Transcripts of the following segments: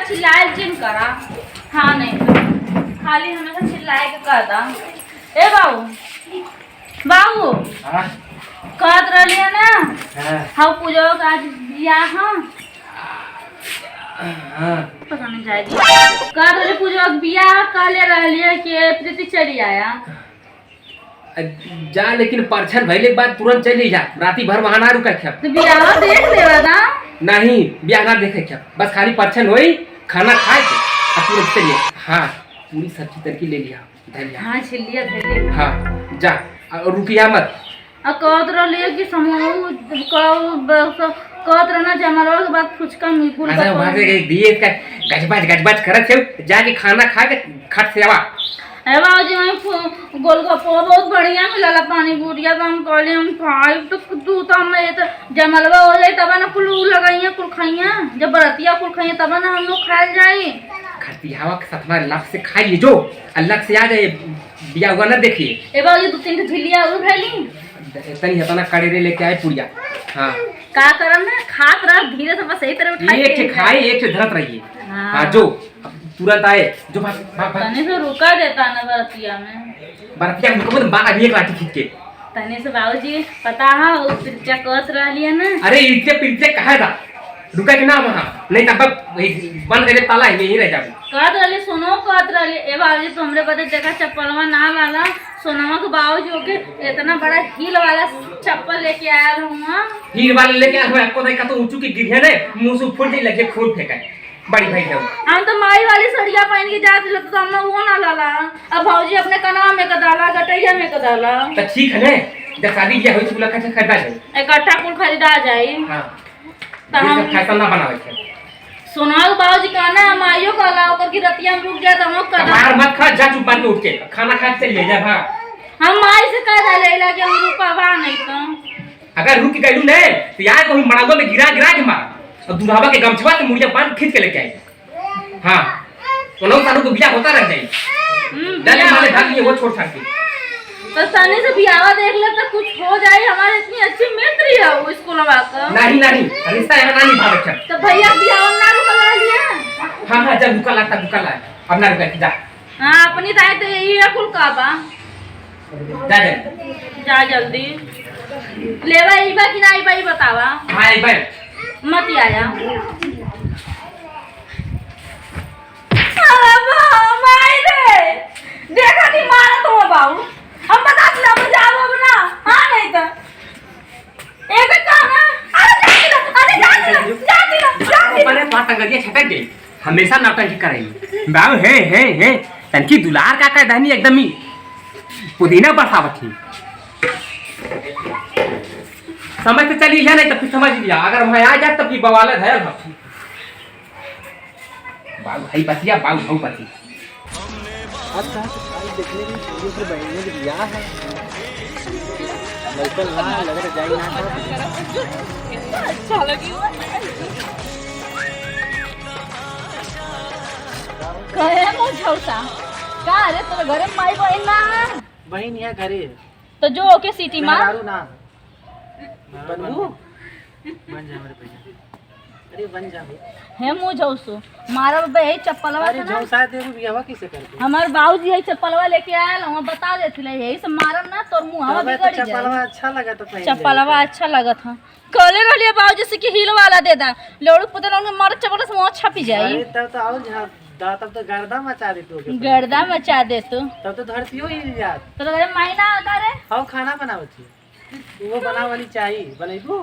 चिल्लाए जिन करा। हाँ नहीं तो खाली हमेशा चिल्लाए के करदा। ए बाबू बाबू कहत रहलिए ना हम पूजा का आज बियाह पता नहीं जाएगी कहत रही पूजा का बियाह कहले रहलिए कि प्रीति चली आया जा लेकिन परछन भइले के बाद तुरंत चली जा राती भर वहां ना रुका क्या तो बियाह देख लेवा ना नहीं बियाह ना देखे क्या बस खाली परछन होई खाना खाए के और तुरंत चलिए हाँ पूरी सब्जी तरकी ले लिया धनिया हाँ छिलिया धैले हाँ जा और रुकिया मत कहत रहलिए कि समूह कहत रहना जमरवा के बाद फुचका मिकुल अरे वहां से दिए का गजबज करत है जाके खाना खा के खट से आवा अरे बाबूजी वहीं गोलगप्पा बहुत बढ़िया मिला पानी पूरिया तो हम कहले हम खाई तो तू तो हम ये तो जमलवा हो जाए तब ना कुल लगाइए कुल खाइया जब बरतिया कुल खाइए तब ना हम लोग खाए जाए खतियावा के सपना लक से खा लिए जो अलग से आ जाए बिया हुआ ना देखिए ए बाबूजी 2-3 झिलिया और भैली तनी हतना कड़ेरे लेके आए पुड़िया हां का करम ना खात रह धीरे से बस सही तरह उठाई एक से खाए एक से धरत रहिए हां जो तुरंत आए जो भाग तने से रुका देता ना बरतिया में बरतिया को बाहर एक लाठी खींच के तने से बाबूजी पता है वो पिरचा कहत रहलिए ना अरे इनसे पिरचे कहा था रुका के ना वहां नहीं तब बंद करे ताला यहीं रह जाबे कहत रहली सोनो कहत रहली ए बाबूजी तुमरे बदे देखा चप्पलवा ना वाला सोनवा के बाबूजी होके इतना बड़ा हील वाला चप्पल लेके आया हूं हील वाला लेके आया को देखा तो ऊंचू की गिर है ने मुंह से फूट नहीं लगे खून फेंका बड़ी भाई है हम तो माई वाली सड़िया पहन के जाते लगता तो हमने वो ना लाला अब बाबूजी अपने कनवा में कदाला गटैया में कदाला तो ठीक है ने जब शादी किया होई तो बोला कैसे खरीदा जाए इकट्ठा कुल खरीदा जाए हां तो हम फैशन ना बनावे के सोना के बाबूजी कहना हम आइयो कहला ओकर की रतिया में रुक जाए तो हम कदा मार मत खा जा चुप मार के उठ के खाना खा के चल ले जा भाग हम माई से कह देला कि हम रुकवा नहीं तो अगर रुक गइलू ने तो यार कोई मड़ागो में गिरा के मार और दुधावा के गमछवा से मुड़िया बांध खींच के लेके आई हां तो लोग सालों को बियाह होता रह जाए डाले माले भाग लिए वो छोड़ छाड़ के तो तने से बियाह देख ले तो कुछ हो जाए हमारे इतनी अच्छी मित्र है वो स्कूलवा का नहीं रिश्ता है ना नहीं भाग अच्छा तो भैया बियाह ना रुकवा लिया हां जब रुका ला अब ना रुका जा हां अपनी ताई तो यही है कुल काबा जा जल्दी लेवा ईबा कि ना ईबा बतावा हां ईबा मत आया माई रे देखा नहीं मारा तो बाबू हम बता दिला जाओ अब ना हां नहीं तो एक काम है अरे जा मैंने पाटंगरिया छटक गई हमेशा नौटंकी करेगी बाबू है तनकी दुलार का दहनी एकदम ही पुदीना बरसावत थी समझ से चली है नहीं तो फिर समझ लिया अगर वहां आ जाए तब की बवालत है बाबू भाई पतिया बाबू भाऊ पति आज कहाँ से भाई देखने की वीडियो पर बहनों की बियाह है बिल्कुल ना लग रहा जाए ना अच्छा लगी कहे मुझौसा का रे तोरे घरे माई बहन ना बहन यहाँ घरे तो जो ओके सिटी मार मारू ना बनू बन जा मेरे भैया अरे बन जा हे मुझौसो मारा बे यही चप्पलवा अरे जो शायद देखो बियाह किसे करते हमार बाबूजी यही चप्पलवा लेके आयल हम बता देथिले यही से मारम ना तोर मुंहवा बिगड़ जाए चप्पलवा अच्छा लगा तो पहन चप्पलवा अच्छा लगत हां कहले रहलिए बाबूजी से कि हील वाला दे दा लोड़ पुतल में मार चप्पल से मुंह छपी जाई अरे तब तो और तब तो गर्दा मचा दे तू गर्दा मचा दे तू तब तो धरती ही यार तो घरे महीना आता रे हां खाना बनावत थी वो बना वाली चाहिए बनेबू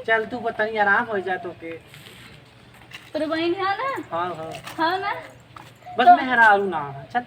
चल तू बतानी आराम हो जा तो के तेरे बहन है ना हाँ ना बस तो, मैं हरारू ना चल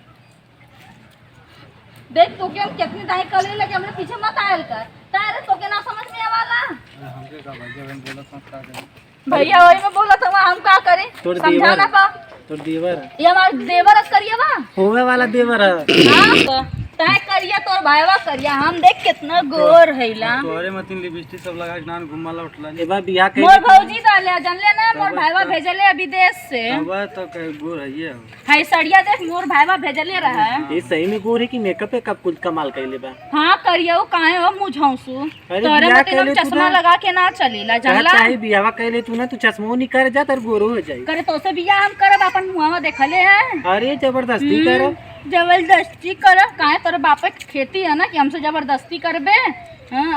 देख तो क्या कितनी दाई कले लगे हमने पीछे मत आयल कर तारे तो के ना समझ में आवाला हमके का भैया बहन बोला संस्कार दे भैया वही में बोला था हम का करें समझाना पा तो देवर ये हमार देवर करिए बा होवे वाला देवर है हां तय करिया तोर भाईवा करिया हम देख कितना गोर हैला तोरे मतिन लिपस्टिक सब लगा के नान घुमाला उठला ए बा बियाह के मोर भौजी डाले जानले ना मोर भाईवा भेजले विदेश से अब तो कह गोर है ये हाय सड़िया देख मोर भाईवा भेजले रहा ये सही में गोर है कि मेकअप पे कब कुल कमाल कैले बा। हां करिया काहे हो मुझौसु अरे तोरे बियाह मतलब कैले तू चश्मा ना। लगा के ना चलेला जानला चाहे बियाह कैले तू ना तू चश्मो नहीं कर जा तर गोरो हो जाई। करे तो से बियाह हम करब अपन मुहावा देखले हैं अरे जबरदस्ती करो जबरदस्ती कर काहे तोरे बाप के खेती है ना कि हमसे जबरदस्ती करबे।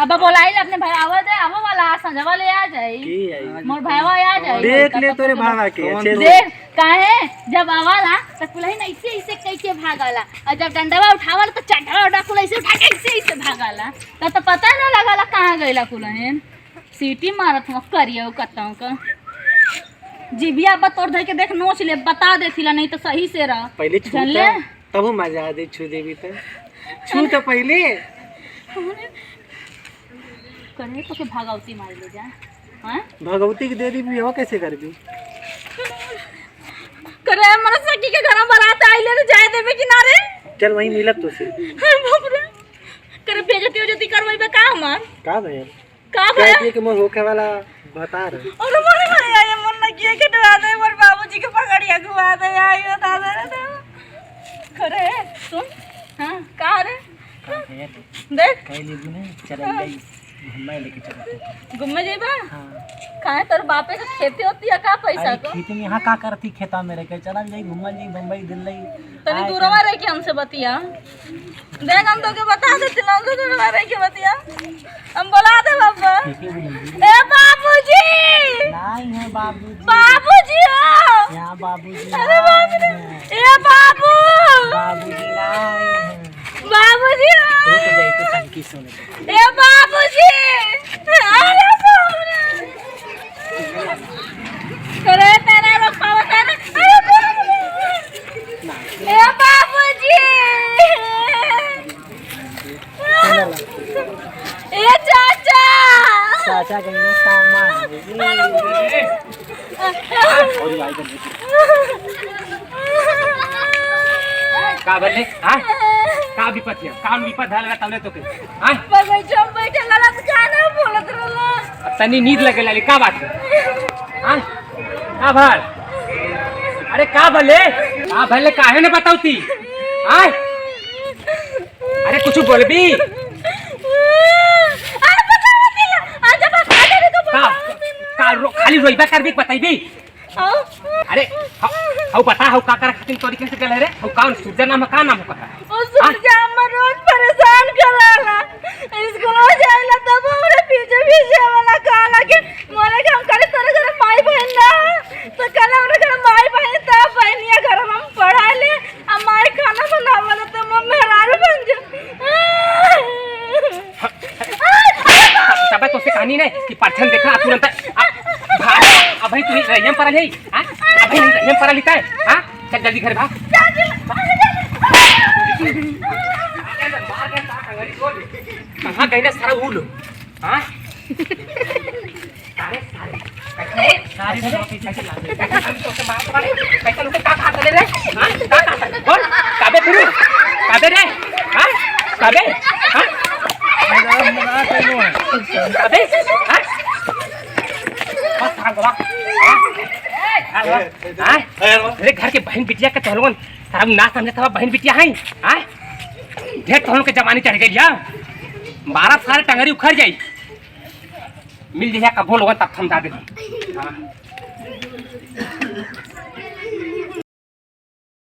अब बोलाई अपने भाई आवा दे आवा वाला संजवा ले आ जाई की आई मोर भाईवा आ जाई देख ले तोरे भावा के अच्छे से देख काहे जब आवाला तो कुलही ना ऐसे ऐसे कैसे भागाला और जब डंडवा उठावल तो चंडवा उठा कुल ऐसे उठा के ऐसे ऐसे भागाला तो पता ना लगाला कहाँ गईला कुलहन सीटी मारत हो करियो कतौ का जिबिया बतौर धर के देख नोच ले बता देथिला नहीं तो सही से रह पहले छू ले तब मजा आ दे छू देवी तो छू तो पहले करे तो के भागवती मार ले जा हां भगवती की देवी भी हो कैसे करबी करे मन सखी के घर बारात आइले तो जाए देबे किनारे चल वहीं मिलब तो से बाप रे करे बेइज्जती उजती करबै बे का हमार का भैया का भैया कहती है कि मोर होखे वाला बता रहे और मोरे भैया ये मन ना किए के डरा दे मोर बाबूजी के पकड़िया घुमा दे आइयो दादा रे करे सुन हां का रे देख कहली गुने चल गई घुमाए लेके चलते घूमे जेबा हां काहे तोर बापे के खेती होती है का पैसा को खेती में यहाँ का करती खेता में रह के चल जाई घुमल जाई बम्बई दिल्ली तनी दूरवा रह के हमसे बतिया देख हम तो के बता देती ना तो दूरवा रह के बतिया हम बोला दे बाबा ए बाबूजी नहीं है बाबूजी बाबूजी हो यहाँ बाबूजी अरे बाप रे ए बाबू बाबूजी नहीं है बाबूजी हो रुक जाई तो टंकी सुने ए बाबूजी अरे बाप रे करे तेरा रोक पावत है ना अरे बाप रे ए बाबूजी ए चाचा चाचा कहीं सामा का भले हां का विपत है काम विपत धालगा तवले तो के हां पर मैं जब बैठे गलत गाना बोलत रहला तनी नींद लगे लाली का बात है हां का भल अरे का भले काहे न बताउती हां अरे कुछ बोलबी अरे बता दिला आज बता दे तो का खाली रोइबा करबी बताइबी अरे हाउ पता हाउ का कर खातिर तोरी कैसे गले रे हाउ कौन सूरज नाम का नाम का ओ सूरज हमर रोज परेशान कराला स्कूल जाइला तब हमरे पीछे पीछे वाला कहला कि मोरे काम करे तोरे घर माई बहन ना तो कल हमरे घर माई बहन ता बहनिया घर हम पढ़ा ले आ माई खाना बनावला तो मम्मी हरार बन जा तब तो से कहानी नहीं कि पाठन देखा तुरंत अभी तू रहियम पर है हां अभी रहियम पर लिखा है हां चल जल्दी घर भाग कहां गई ना सारा उल हां सारे तो से मार वाले कैसे लोग का खा ले रे हां का बोल काबे फिरू काबे रे हां काबे हां काबे हां अरे घर के बहन बिटिया के तोहलवन सारा ना समझे था बहन बिटिया है हां ढेर तोहन के जमाने चढ़ गई यार 12 साल टंगरी उखड़ जाई मिल जइया का बोल होगा तब समझा दे